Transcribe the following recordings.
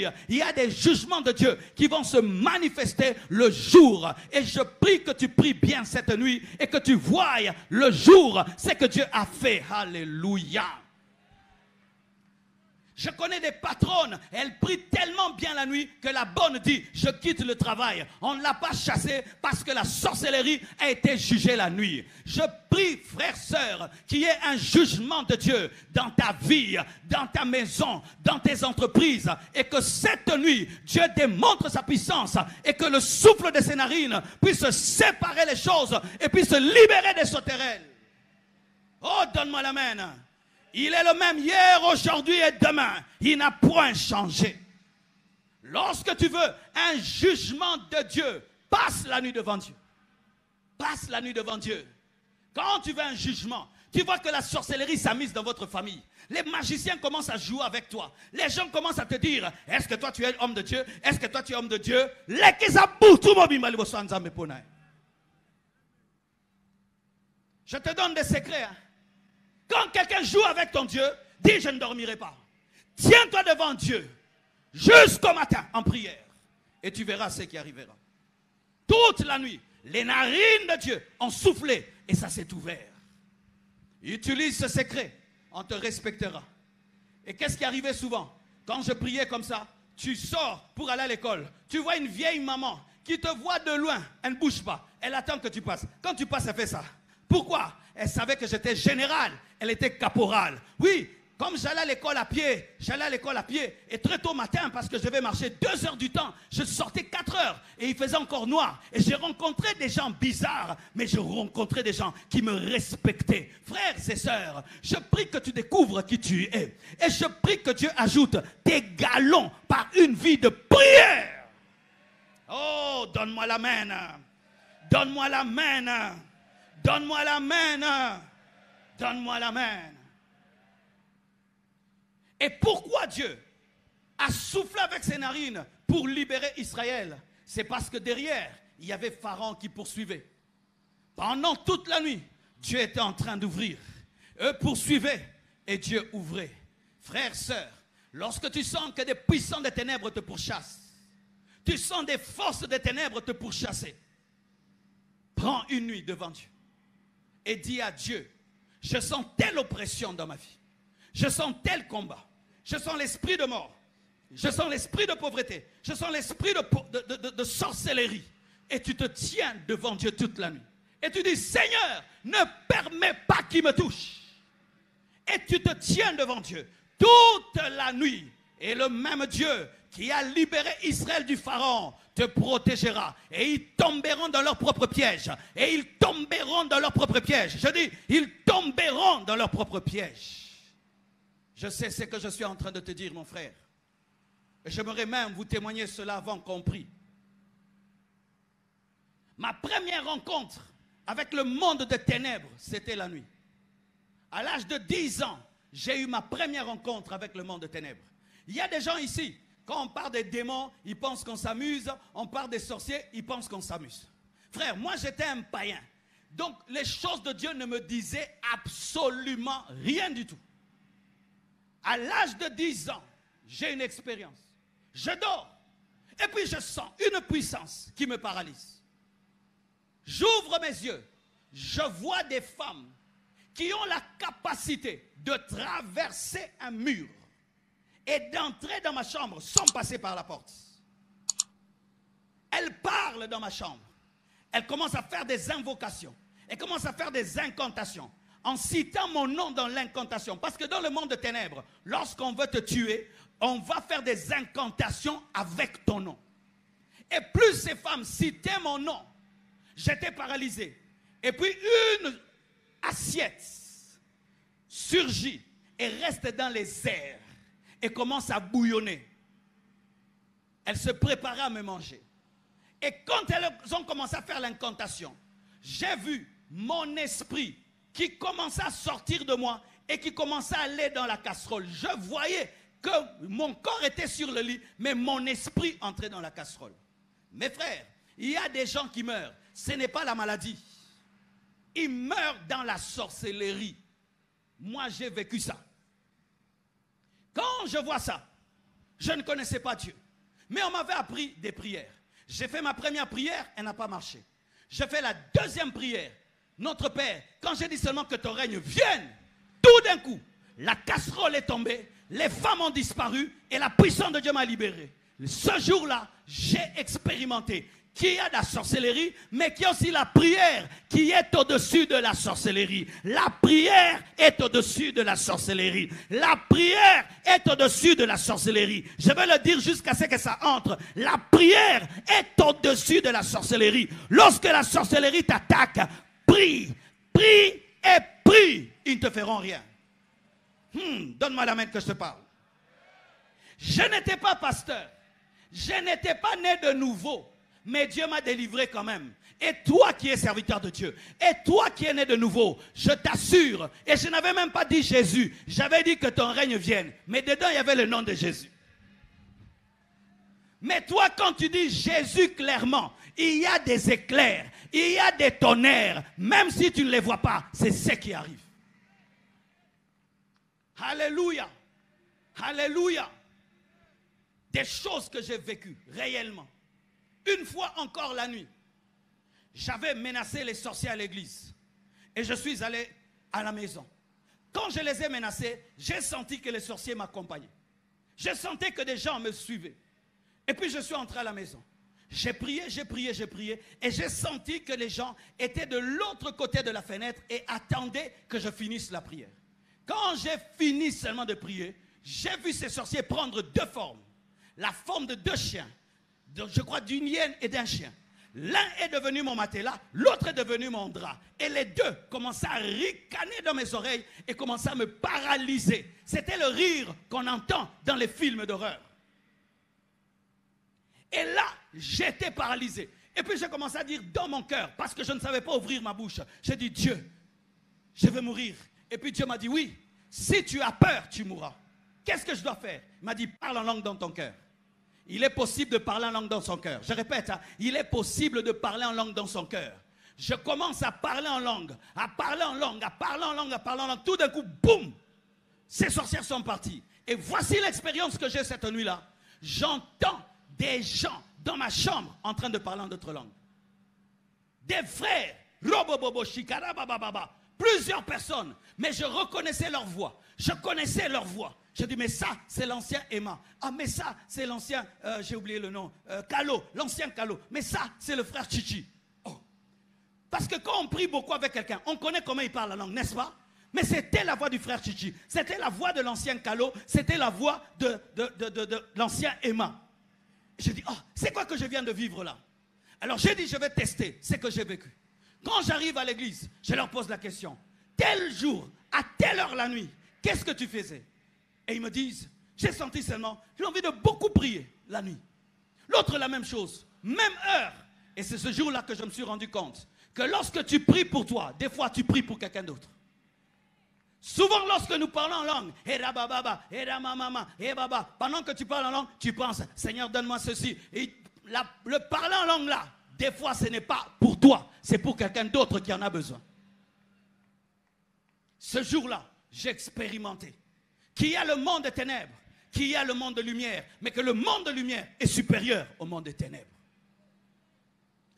Alléluia. Il y a des jugements de Dieu qui vont se manifester le jour. Et je prie que tu pries bien cette nuit et que tu voies le jour, ce que Dieu a fait. Alléluia. Je connais des patronnes, elles prient tellement bien la nuit que la bonne dit, je quitte le travail. On ne l'a pas chassée parce que la sorcellerie a été jugée la nuit. Je prie, frères, sœurs, qu'il y ait un jugement de Dieu dans ta vie, dans ta maison, dans tes entreprises. Et que cette nuit, Dieu démontre sa puissance et que le souffle de ses narines puisse séparer les choses et puisse libérer des sauterelles. Oh, donne-moi l'amen. Il est le même hier, aujourd'hui et demain. Il n'a point changé. Lorsque tu veux un jugement de Dieu, passe la nuit devant Dieu. Passe la nuit devant Dieu. Quand tu veux un jugement, tu vois que la sorcellerie s'amuse dans votre famille. Les magiciens commencent à jouer avec toi. Les gens commencent à te dire, est-ce que toi tu es homme de Dieu? Est-ce que toi tu es homme de Dieu? Je te donne des secrets. Hein? Quand quelqu'un joue avec ton Dieu, dis je ne dormirai pas. Tiens-toi devant Dieu jusqu'au matin en prière. Et tu verras ce qui arrivera. Toute la nuit, les narines de Dieu ont soufflé et ça s'est ouvert. Utilise ce secret, on te respectera. Et qu'est-ce qui arrivait souvent? Quand je priais comme ça, tu sors pour aller à l'école. Tu vois une vieille maman qui te voit de loin. Elle ne bouge pas. Elle attend que tu passes. Quand tu passes, elle fait ça. Pourquoi? Elle savait que j'étais général, elle était caporal. Oui, comme j'allais à l'école à pied, et très tôt matin, parce que je devais marcher 2 heures du temps, je sortais 4 heures, et il faisait encore noir. Et j'ai rencontré des gens bizarres, mais je rencontrais des gens qui me respectaient. Frères et sœurs, je prie que tu découvres qui tu es. Et je prie que Dieu ajoute tes galons par une vie de prière. Oh, donne-moi l'amen. Donne-moi l'amen. Donne-moi la main. Donne-moi la main. Et pourquoi Dieu a soufflé avec ses narines pour libérer Israël? C'est parce que derrière, il y avait Pharaon qui poursuivait. Pendant toute la nuit, Dieu était en train d'ouvrir. Eux poursuivaient et Dieu ouvrait. Frères, sœurs, lorsque tu sens que des puissants des ténèbres te pourchassent, tu sens des forces des ténèbres te pourchasser, prends une nuit devant Dieu. Et dis à Dieu, je sens telle oppression dans ma vie. Je sens tel combat. Je sens l'esprit de mort. Je sens l'esprit de pauvreté. Je sens l'esprit de sorcellerie. Et tu te tiens devant Dieu toute la nuit. Et tu dis, Seigneur, ne permets pas qu'il me touche. Et tu te tiens devant Dieu toute la nuit. Et le même Dieu qui a libéré Israël du Pharaon te protégera. Et ils tomberont dans leur propre piège. Et ils tomberont dans leur propre piège. Je dis, ils tomberont dans leur propre piège. Je sais ce que je suis en train de te dire, mon frère. Et j'aimerais même vous témoigner cela avant qu'on prie. Ma première rencontre avec le monde des ténèbres, c'était la nuit. À l'âge de 10 ans, j'ai eu ma première rencontre avec le monde des ténèbres. Il y a des gens ici, quand on parle des démons, ils pensent qu'on s'amuse. On parle des sorciers, ils pensent qu'on s'amuse. Frère, moi j'étais un païen. Donc les choses de Dieu ne me disaient absolument rien du tout. À l'âge de 10 ans, j'ai une expérience. Je dors. Et puis je sens une puissance qui me paralyse. J'ouvre mes yeux. Je vois des femmes qui ont la capacité de traverser un mur et d'entrer dans ma chambre sans passer par la porte. Elles parlent dans ma chambre. Elles commencent à faire des invocations. Elles commencent à faire des incantations en citant mon nom dans l'incantation. Parce que dans le monde de ténèbres, lorsqu'on veut te tuer, on va faire des incantations avec ton nom. Et plus ces femmes citaient mon nom, j'étais paralysé. Et puis une assiette surgit et reste dans les airs et commence à bouillonner. Elle se préparait à me manger. Et quand elles ont commencé à faire l'incantation, j'ai vu mon esprit qui commençait à sortir de moi et qui commençait à aller dans la casserole. Je voyais que mon corps était sur le lit, mais mon esprit entrait dans la casserole. Mes frères, il y a des gens qui meurent. Ce n'est pas la maladie. Ils meurent dans la sorcellerie. Moi, j'ai vécu ça. Quand je vois ça, Je ne connaissais pas Dieu. Mais on m'avait appris des prières. J'ai fait ma première prière, elle n'a pas marché. J'ai fait la deuxième prière. Notre Père, quand j'ai dit seulement que ton règne vienne, tout d'un coup, la casserole est tombée, les femmes ont disparu et la puissance de Dieu m'a libéré. Ce jour-là, j'ai expérimenté qu'il y a de la sorcellerie, mais qu'il y a aussi la prière qui est au-dessus de la sorcellerie. La prière est au-dessus de la sorcellerie. La prière est au-dessus de la sorcellerie. Je vais le dire jusqu'à ce que ça entre. La prière est au-dessus de la sorcellerie. Lorsque la sorcellerie t'attaque, prie, prie et prie. Ils ne te feront rien. Donne-moi la main que je te parle. Je n'étais pas pasteur. Je n'étais pas né de nouveau. Mais Dieu m'a délivré quand même. Et toi qui es serviteur de Dieu, et toi qui es né de nouveau, je t'assure, et je n'avais même pas dit Jésus, j'avais dit que ton règne vienne. Mais dedans, il y avait le nom de Jésus. Mais toi, quand tu dis Jésus clairement, il y a des éclairs, il y a des tonnerres, même si tu ne les vois pas, c'est ce qui arrive. Alléluia. Alléluia. Des choses que j'ai vécues réellement. Une fois encore la nuit, j'avais menacé les sorciers à l'église. Et je suis allé à la maison. Quand je les ai menacés, j'ai senti que les sorciers m'accompagnaient. J'ai senti que des gens me suivaient. Et puis je suis entré à la maison. J'ai prié, j'ai prié, j'ai prié. Et j'ai senti que les gens étaient de l'autre côté de la fenêtre et attendaient que je finisse la prière. Quand j'ai fini seulement de prier, j'ai vu ces sorciers prendre deux formes. La forme de deux chiens. Je crois d'une hyène et d'un chien. L'un est devenu mon matelas, l'autre est devenu mon drap. Et les deux commençaient à ricaner dans mes oreilles et commençaient à me paralyser. C'était le rire qu'on entend dans les films d'horreur. Et là, j'étais paralysé. Et puis j'ai commencé à dire dans mon cœur, parce que je ne savais pas ouvrir ma bouche. J'ai dit, Dieu, je vais mourir. Et puis Dieu m'a dit, oui, si tu as peur, tu mourras. Qu'est-ce que je dois faire? Il m'a dit, parle en langue dans ton cœur. Il est possible de parler en langue dans son cœur. Je répète, il est possible de parler en langue dans son cœur. Je commence à parler en langue, à parler en langue, à parler en langue, à parler en langue. Tout d'un coup, boum, ces sorcières sont parties. Et voici l'expérience que j'ai cette nuit-là. J'entends des gens dans ma chambre en train de parler en d'autres langues. Des frères, robobobo, shikara, bababa, plusieurs personnes, mais je reconnaissais leur voix. Je connaissais leur voix. Je dis, mais ça, c'est l'ancien Emma. Ah, mais ça, c'est l'ancien, j'ai oublié le nom, Kalo, l'ancien Kalo. Mais ça, c'est le frère Chichi. Oh. Parce que quand on prie beaucoup avec quelqu'un, on connaît comment il parle la langue, n'est-ce pas? Mais c'était la voix du frère Chichi. C'était la voix de l'ancien Kalo. C'était la voix de l'ancien Emma. Je dis, oh, c'est quoi que je viens de vivre là? Alors j'ai dit, je vais tester ce que j'ai vécu. Quand j'arrive à l'église, je leur pose la question. Tel jour, à telle heure la nuit, qu'est-ce que tu faisais? Et ils me disent, j'ai senti seulement, j'ai envie de beaucoup prier la nuit. L'autre, la même chose, même heure. Et c'est ce jour-là que je me suis rendu compte que lorsque tu pries pour toi, des fois tu pries pour quelqu'un d'autre. Souvent lorsque nous parlons en langue, pendant que tu parles en langue, tu penses, Seigneur, donne-moi ceci. Et le parler en langue là, des fois ce n'est pas pour toi, c'est pour quelqu'un d'autre qui en a besoin. Ce jour-là, j'ai expérimenté qu'il y a le monde des ténèbres, qu'il y a le monde de lumière, mais que le monde de lumière est supérieur au monde des ténèbres.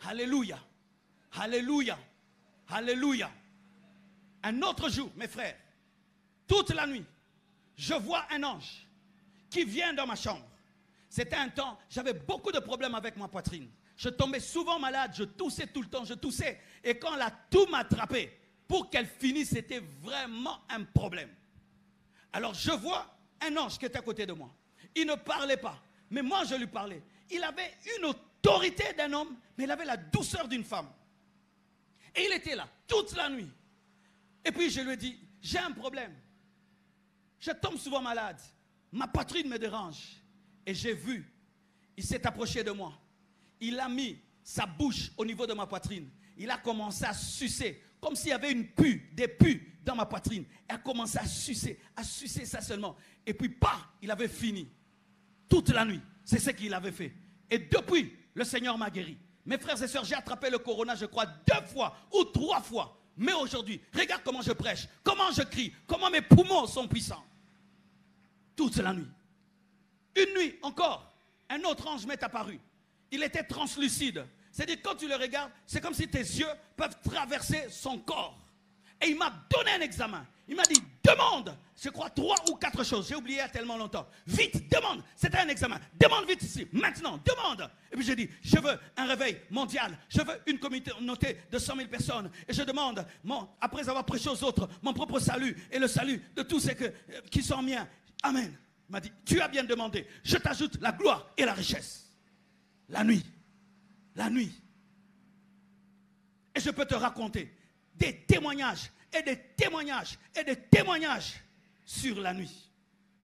Alléluia, alléluia, alléluia. Un autre jour, mes frères, toute la nuit, je vois un ange qui vient dans ma chambre. C'était un temps, j'avais beaucoup de problèmes avec ma poitrine. Je tombais souvent malade, je toussais tout le temps, je toussais. Et quand la toux m'attrapait, pour qu'elle finisse, c'était vraiment un problème. Alors je vois un ange qui était à côté de moi. Il ne parlait pas, mais moi je lui parlais. Il avait une autorité d'un homme, mais il avait la douceur d'une femme. Et il était là toute la nuit. Et puis je lui ai dit, j'ai un problème. Je tombe souvent malade. Ma poitrine me dérange. Et j'ai vu, il s'est approché de moi. Il a mis sa bouche au niveau de ma poitrine. Il a commencé à sucer, comme s'il y avait une pue, des pues dans ma poitrine. Il a commencé à sucer ça seulement. Et puis, il avait fini. Toute la nuit, c'est ce qu'il avait fait. Et depuis, le Seigneur m'a guéri. Mes frères et sœurs, j'ai attrapé le corona, je crois, 2 fois ou 3 fois. Mais aujourd'hui, regarde comment je prêche, comment je crie, comment mes poumons sont puissants. Toute la nuit. Une nuit encore, un autre ange m'est apparu. Il était translucide. C'est-à-dire quand tu le regardes, c'est comme si tes yeux peuvent traverser son corps. Et il m'a donné un examen. Il m'a dit, demande, je crois 3 ou 4 choses. J'ai oublié il y a tellement longtemps. Vite, demande. C'était un examen. Demande vite ici, maintenant, demande. Et puis j'ai dit, je veux un réveil mondial. Je veux une communauté de 100 000 personnes. Et je demande, après avoir prêché aux autres, mon propre salut et le salut de tous ceux qui sont miens. Amen. Il m'a dit, tu as bien demandé. Je t'ajoute la gloire et la richesse. La nuit. La nuit. Et je peux te raconter des témoignages et des témoignages et des témoignages sur la nuit.